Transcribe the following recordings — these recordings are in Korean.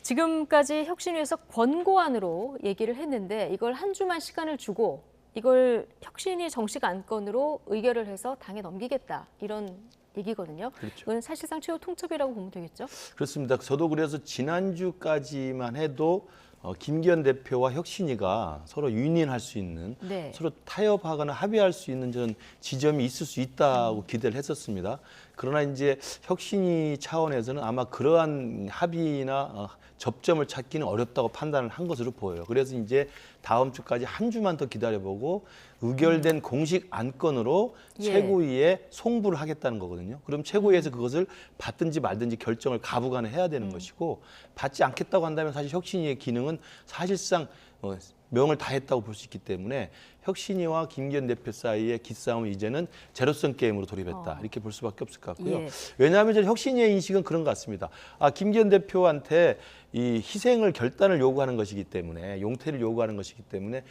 지금까지 혁신위에서 권고안으로 얘기를 했는데 이걸 한 주만 시간을 주고 이걸 혁신위 정식 안건으로 의결을 해서 당에 넘기겠다 이런 얘기거든요. 그렇죠. 이건 사실상 최후 통첩이라고 보면 되겠죠? 그렇습니다. 저도 그래서 지난주까지만 해도 김기현 대표와 혁신위가 서로 윈윈할 수 있는 네. 서로 타협하거나 합의할 수 있는 저는 지점이 있을 수 있다고 기대를 했었습니다. 그러나 이제 혁신위 차원에서는 아마 그러한 합의나 접점을 찾기는 어렵다고 판단을 한 것으로 보여요. 그래서 이제 다음 주까지 한 주만 더 기다려보고 의결된 공식 안건으로 예. 최고위에 송부를 하겠다는 거거든요. 그럼 최고위에서 그것을 받든지 말든지 결정을 가부간에 해야 되는 것이고 받지 않겠다고 한다면 사실 혁신위의 기능은 사실상 명을 다했다고 볼 수 있기 때문에 혁신위와 김기현 대표 사이의 기싸움은 이제는 제로섬 게임으로 돌입했다. 이렇게 볼 수밖에 없을 것 같고요. 예. 왜냐하면 저는 혁신위의 인식은 그런 것 같습니다. 김기현 대표한테 이 희생을 결단을 요구하는 것이기 때문에 용태를 요구하는 것이기 때문에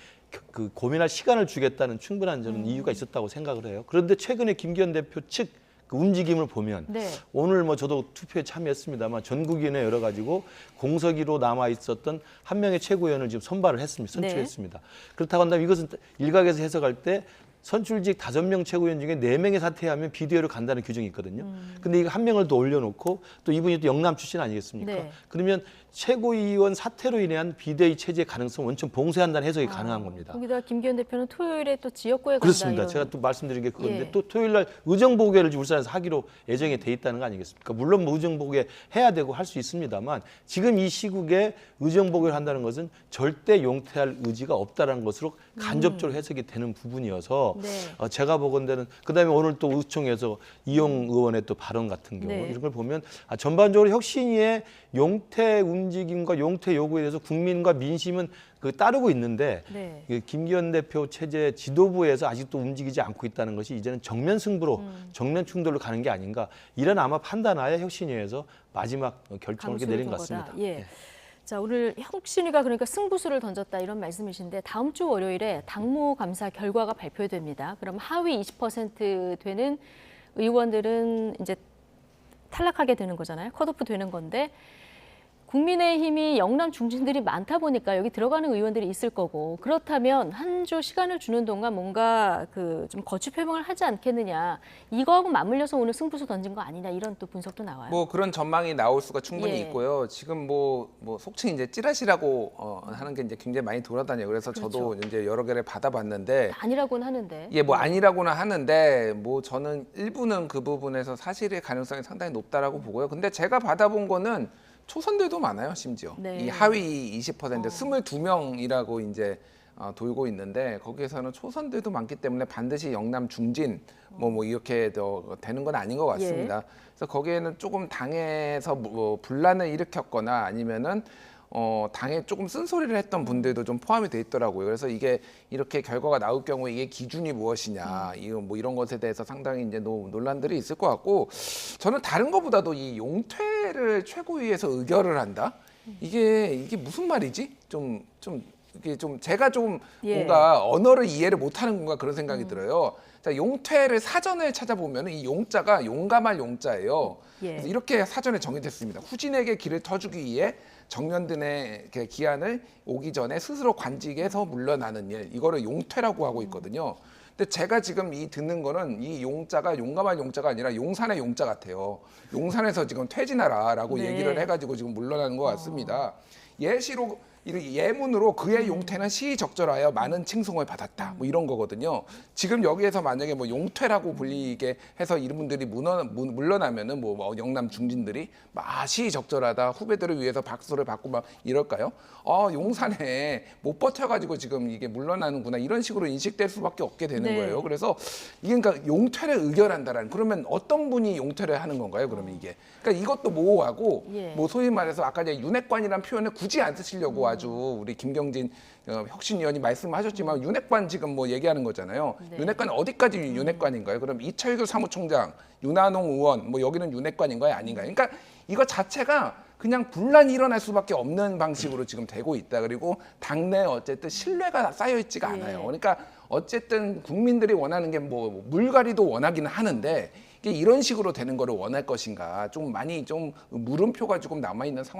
그 고민할 시간을 주겠다는 충분한 저는 이유가 있었다고 생각을 해요. 그런데 최근에 김기현 대표 측 그 움직임을 보면 네. 오늘 저도 투표에 참여했습니다만 전국위원회 열어가지고 공석위로 남아 있었던 한 명의 최고위원을 지금 선발을 했습니다. 선출했습니다. 그렇다고 한다면 이것은 일각에서 해석할 때 선출직 5명 최고위원 중에 4명이 사퇴하면 비대위로 간다는 규정이 있거든요. 근데 이거 한 명을 더 올려놓고 또 이분이 또 영남 출신 아니겠습니까? 네. 그러면 최고위원 사퇴로 인한 비대위 체제 가능성 원천 봉쇄한다는 해석이 가능한 겁니다. 거기다 김기현 대표는 토요일에 또 지역구에 간다 그렇습니다. 이런. 제가 또 말씀드린 게 그건데 예. 또 토요일 날 의정보고회를 울산에서 하기로 예정이 돼 있다는 거 아니겠습니까? 물론 뭐 의정보고회 해야 되고 할 수 있습니다만 지금 이 시국에 의정보고회를 한다는 것은 절대 용퇴할 의지가 없다는 것으로 간접적으로 해석이 되는 부분이어서 네. 제가 보건대는 그다음에 오늘 또 의총에서 이용 의원의 또 발언 같은 경우 네. 이런 걸 보면 전반적으로 혁신위의 용퇴 움직임과 용퇴 요구에 대해서 국민과 민심은 따르고 있는데 네. 김기현 대표 체제 지도부에서 아직도 움직이지 않고 있다는 것이 이제는 정면 승부로 정면 충돌로 가는 게 아닌가 이런 아마 판단하에 혁신위에서 마지막 결정을 이렇게 내린 것 같습니다. 예. 네. 자, 오늘 혁신위가 그러니까 승부수를 던졌다 이런 말씀이신데 다음 주 월요일에 당무 감사 결과가 발표됩니다. 그럼 하위 20% 되는 의원들은 이제 탈락하게 되는 거잖아요. 컷오프 되는 건데 국민의힘이 영남 중진들이 많다 보니까 여기 들어가는 의원들이 있을 거고 그렇다면 한 주 시간을 주는 동안 뭔가 좀 거취 표명을 하지 않겠느냐 이거하고 맞물려서 오늘 승부수 던진 거 아니냐 이런 또 분석도 나와요. 뭐 그런 전망이 나올 수가 충분히 예. 있고요. 지금 뭐 속칭 이제 찌라시라고 하는 게 이제 굉장히 많이 돌아다녀요. 그래서 저도 그렇죠. 이제 여러 개를 받아봤는데 아니라고는 하는데. 예, 뭐 아니라고는 하는데 뭐 저는 일부는 그 부분에서 사실의 가능성이 상당히 높다라고 보고요. 근데 제가 받아본 거는 초선들도 많아요, 심지어. 네. 이 하위 20% 22명이라고 이제 돌고 있는데 거기에서는 초선들도 많기 때문에 반드시 영남 중진 뭐 이렇게 되는 건 아닌 것 같습니다. 그래서 거기에는 조금 당에서 뭐 분란을 일으켰거나 아니면은 당에 조금 쓴소리를 했던 분들도 좀 포함이 돼 있더라고요. 그래서 이게 이렇게 결과가 나올 경우에 이게 기준이 무엇이냐, 이런 것에 대해서 상당히 이제 논란들이 있을 것 같고, 저는 다른 것보다도 이 용퇴를 최고위에서 의결을 한다? 이게 무슨 말이지? 이게 제가 좀 예. 뭔가 언어를 이해를 못하는 건가 그런 생각이 들어요. 자, 용퇴를 사전에 찾아보면 이 용자가 용감할 용자예요. 예. 그래서 이렇게 사전에 정의됐습니다. 후진에게 길을 터주기 위해 정년들의 기한을 오기 전에 스스로 관직에서 물러나는 일, 이거를 용퇴라고 하고 있거든요. 근데 제가 지금 듣는 거는 이 용자가 용감한 용자가 아니라 용산의 용자 같아요. 용산에서 지금 퇴진하라라고 네. 얘기를 해가지고 지금 물러나는 것 같습니다. 예시로 예문으로 그의 용퇴는 시의적절하여 많은 칭송을 받았다. 뭐 이런 거거든요. 지금 여기에서 만약에 뭐 용퇴라고 불리게 해서 이런 분들이 물러나면은 뭐 영남 중진들이 막 시의적절하다. 후배들을 위해서 박수를 받고 막 이럴까요? 용산에 못 버텨가지고 지금 이게 물러나는구나. 이런 식으로 인식될 수밖에 없게 되는 네. 거예요. 그래서 이게 그러니까 용퇴를 의결한다라는 그러면 어떤 분이 용퇴를 하는 건가요? 그러면 이게 그러니까 이것도 모호하고 예. 뭐 소위 말해서 아까 이제 윤핵관이라는 표현을 굳이 안 쓰시려고 아주 우리 김경진 혁신위원이 말씀하셨지만 윤핵관 지금 뭐 얘기하는 거잖아요. 네. 윤핵관 어디까지 윤핵관인가요? 그럼 이철규 사무총장, 윤한홍 의원 뭐 여기는 윤핵관인가요? 아닌가요? 그러니까 이거 자체가 그냥 분란이 일어날 수밖에 없는 방식으로 지금 되고 있다. 그리고 당내에 어쨌든 신뢰가 쌓여 있지가 않아요. 그러니까 어쨌든 국민들이 원하는 게 뭐 물갈이도 원하기는 하는데 이게 이런 식으로 되는 거를 원할 것인가 좀 많이 좀 물음표가 조금 남아 있는 상황.